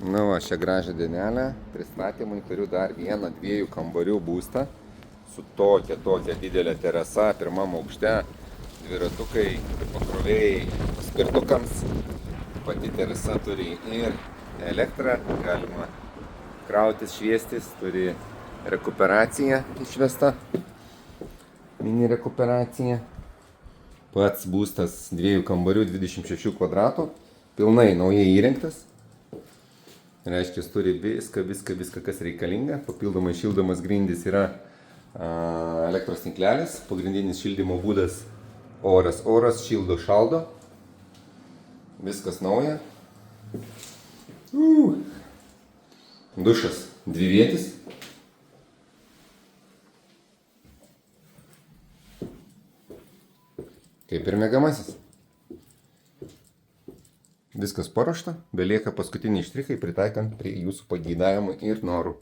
Nu, va, šią gražią dienelę pristatymui turiu dar vieną 2 kambarių būstą su tokia didelė terasa, pirmam aukšte, dviratukai, pakrovėjai, paspirtukams. Pati terasa turi ir elektrą, galima krautis, šviestis, turi rekuperaciją išvesta, mini rekuperacija. Pats būstas 2 kambarių 26 kvadratų, pilnai naujai įrengtas. Reiškia, turi viską, kas reikalinga. Papildomai šildomas grindys yra elektros tinklelis. Pagrindinis šildymo būdas oras šildo, šaldo. Viskas nauja. Dušas dvivietis. Kaip ir miegamasis. Viskas paruošta, belieka paskutiniai štrichai pritaikant prie jūsų pageidavimų ir norų.